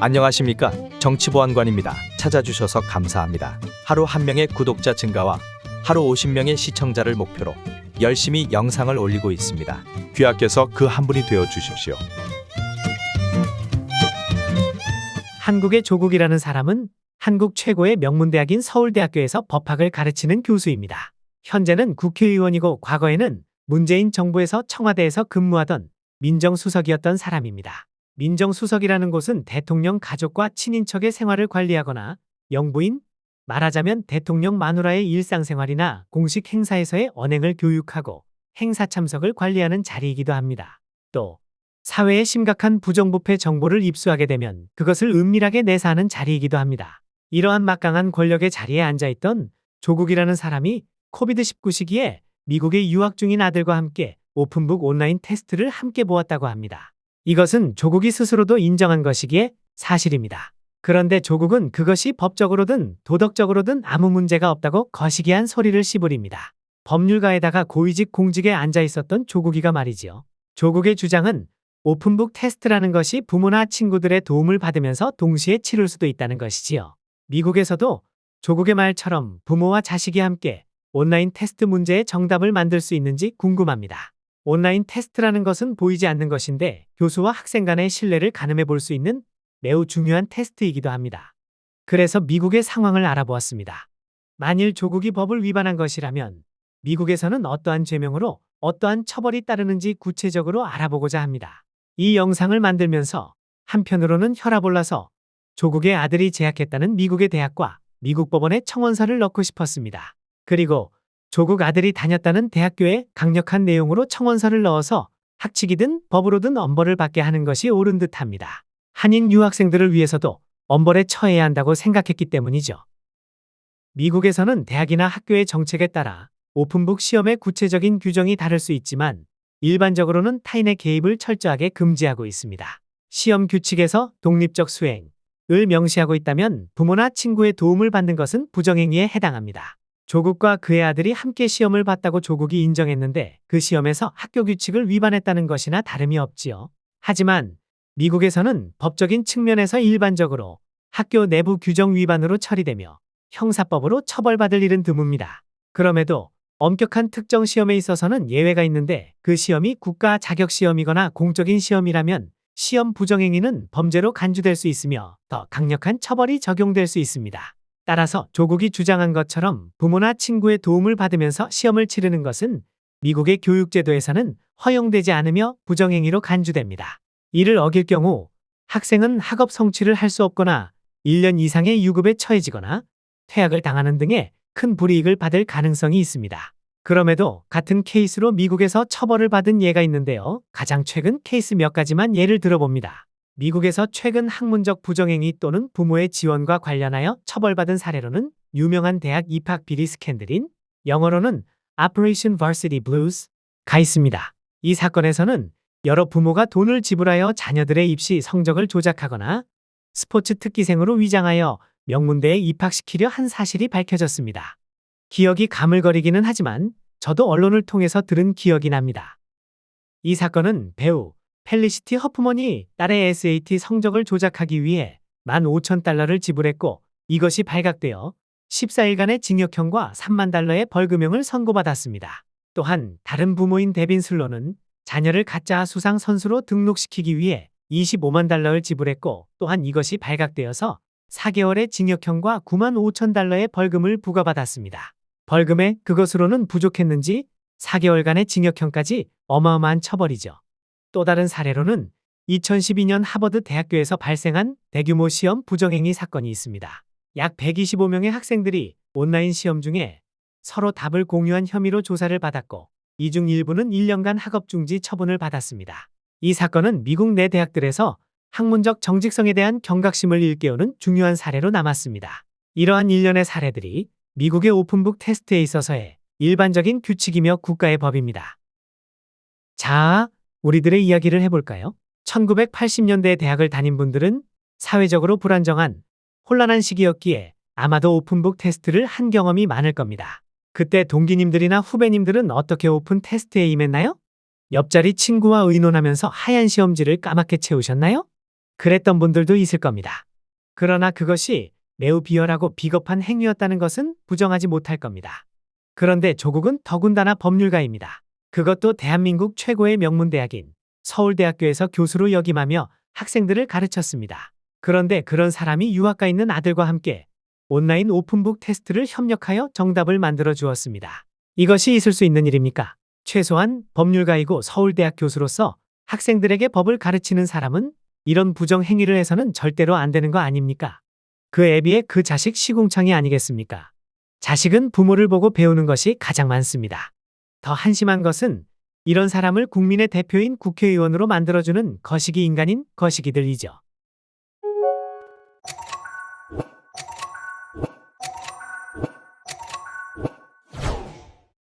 안녕하십니까? 정치보안관입니다. 찾아주셔서 감사합니다. 하루 1명의 구독자 증가와 하루 50명의 시청자를 목표로 열심히 영상을 올리고 있습니다. 귀하께서 그 한 분이 되어 주십시오. 한국의 조국이라는 사람은 한국 최고의 명문대학인 서울대학교에서 법학을 가르치는 교수입니다. 현재는 국회의원이고 과거에는 문재인 정부에서 청와대에서 근무하던 민정수석이었던 사람입니다. 민정수석이라는 곳은 대통령 가족과 친인척의 생활을 관리하거나 영부인, 말하자면 대통령 마누라의 일상생활이나 공식 행사에서의 언행을 교육하고 행사 참석을 관리하는 자리이기도 합니다. 또 사회에 심각한 부정부패 정보를 입수하게 되면 그것을 은밀하게 내사하는 자리이기도 합니다. 이러한 막강한 권력의 자리에 앉아있던 조국이라는 사람이 코비드-19 시기에 미국에 유학 중인 아들과 함께 오픈북 온라인 테스트를 함께 보았다고 합니다. 이것은 조국이 스스로도 인정한 것이기에 사실입니다. 그런데 조국은 그것이 법적으로든 도덕적으로든 아무 문제가 없다고 거시기한 소리를 씨부립니다. 법률가에다가 고위직 공직에 앉아 있었던 조국이가 말이지요. 조국의 주장은 오픈북 테스트라는 것이 부모나 친구들의 도움을 받으면서 동시에 치를 수도 있다는 것이지요. 미국에서도 조국의 말처럼 부모와 자식이 함께 온라인 테스트 문제의 정답을 만들 수 있는지 궁금합니다. 온라인 테스트라는 것은 보이지 않는 것인데 교수와 학생 간의 신뢰를 가늠해 볼 수 있는 매우 중요한 테스트이기도 합니다. 그래서 미국의 상황을 알아보았습니다. 만일 조국이 법을 위반한 것이라면 미국에서는 어떠한 죄명으로 어떠한 처벌이 따르는지 구체적으로 알아보고자 합니다. 이 영상을 만들면서 한편으로는 혈압 올라서 조국의 아들이 재학했다는 미국의 대학과 미국 법원에 청원서를 넣고 싶었습니다. 그리고 조국 아들이 다녔다는 대학교에 강력한 내용으로 청원서를 넣어서 학칙이든 법으로든 엄벌을 받게 하는 것이 옳은 듯합니다. 한인 유학생들을 위해서도 엄벌에 처해야 한다고 생각했기 때문이죠. 미국에서는 대학이나 학교의 정책에 따라 오픈북 시험의 구체적인 규정이 다를 수 있지만 일반적으로는 타인의 개입을 철저하게 금지하고 있습니다. 시험 규칙에서 독립적 수행을 명시하고 있다면 부모나 친구의 도움을 받는 것은 부정행위에 해당합니다. 조국과 그의 아들이 함께 시험을 봤다고 조국이 인정했는데 그 시험에서 학교 규칙을 위반했다는 것이나 다름이 없지요. 하지만 미국에서는 법적인 측면에서 일반적으로 학교 내부 규정 위반으로 처리되며 형사법으로 처벌받을 일은 드뭅니다. 그럼에도 엄격한 특정 시험에 있어서는 예외가 있는데 그 시험이 국가 자격 시험이거나 공적인 시험이라면 시험 부정행위는 범죄로 간주될 수 있으며 더 강력한 처벌이 적용될 수 있습니다. 따라서 조국이 주장한 것처럼 부모나 친구의 도움을 받으면서 시험을 치르는 것은 미국의 교육제도에서는 허용되지 않으며 부정행위로 간주됩니다. 이를 어길 경우 학생은 학업 성취를 할 수 없거나 1년 이상의 유급에 처해지거나 퇴학을 당하는 등의 큰 불이익을 받을 가능성이 있습니다. 그럼에도 같은 케이스로 미국에서 처벌을 받은 예가 있는데요. 가장 최근 케이스 몇 가지만 예를 들어봅니다. 미국에서 최근 학문적 부정행위 또는 부모의 지원과 관련하여 처벌받은 사례로는 유명한 대학 입학 비리 스캔들인 영어로는 Operation Varsity Blues가 있습니다. 이 사건에서는 여러 부모가 돈을 지불하여 자녀들의 입시 성적을 조작하거나 스포츠 특기생으로 위장하여 명문대에 입학시키려 한 사실이 밝혀졌습니다. 기억이 가물거리기는 하지만 저도 언론을 통해서 들은 기억이 납니다. 이 사건은 배우 펠리시티 허프먼이 딸의 SAT 성적을 조작하기 위해 15,000달러를 지불했고 이것이 발각되어 14일간의 징역형과 3만 달러의 벌금형을 선고받았습니다. 또한 다른 부모인 데빈 슬로는 자녀를 가짜 수상 선수로 등록시키기 위해 25만 달러를 지불했고 또한 이것이 발각되어서 4개월의 징역형과 9만 5천 달러의 벌금을 부과받았습니다. 벌금에 그것으로는 부족했는지 4개월간의 징역형까지 어마어마한 처벌이죠. 또 다른 사례로는 2012년 하버드 대학교에서 발생한 대규모 시험 부정행위 사건이 있습니다. 약 125명의 학생들이 온라인 시험 중에 서로 답을 공유한 혐의로 조사를 받았고 이 중 일부는 1년간 학업 중지 처분을 받았습니다. 이 사건은 미국 내 대학들에서 학문적 정직성에 대한 경각심을 일깨우는 중요한 사례로 남았습니다. 이러한 일련의 사례들이 미국의 오픈북 테스트에 있어서의 일반적인 규칙이며 국가의 법입니다. 자, 우리들의 이야기를 해볼까요? 1980년대에 대학을 다닌 분들은 사회적으로 불안정한 혼란한 시기였기에 아마도 오픈북 테스트를 한 경험이 많을 겁니다. 그때 동기님들이나 후배님들은 어떻게 오픈 테스트에 임했나요? 옆자리 친구와 의논하면서 하얀 시험지를 까맣게 채우셨나요? 그랬던 분들도 있을 겁니다. 그러나 그것이 매우 비열하고 비겁한 행위였다는 것은 부정하지 못할 겁니다. 그런데 조국은 더군다나 법률가입니다. 그것도 대한민국 최고의 명문대학인 서울대학교에서 교수로 역임하며 학생들을 가르쳤습니다. 그런데 그런 사람이 유학가 있는 아들과 함께 온라인 오픈북 테스트를 협력하여 정답을 만들어 주었습니다. 이것이 있을 수 있는 일입니까? 최소한 법률가이고 서울대학 교수로서 학생들에게 법을 가르치는 사람은 이런 부정 행위를 해서는 절대로 안 되는 거 아닙니까? 그 애비의 그 자식 시궁창이 아니겠습니까? 자식은 부모를 보고 배우는 것이 가장 많습니다. 더 한심한 것은 이런 사람을 국민의 대표인 국회의원으로 만들어주는 거시기 인간인 거시기들이죠.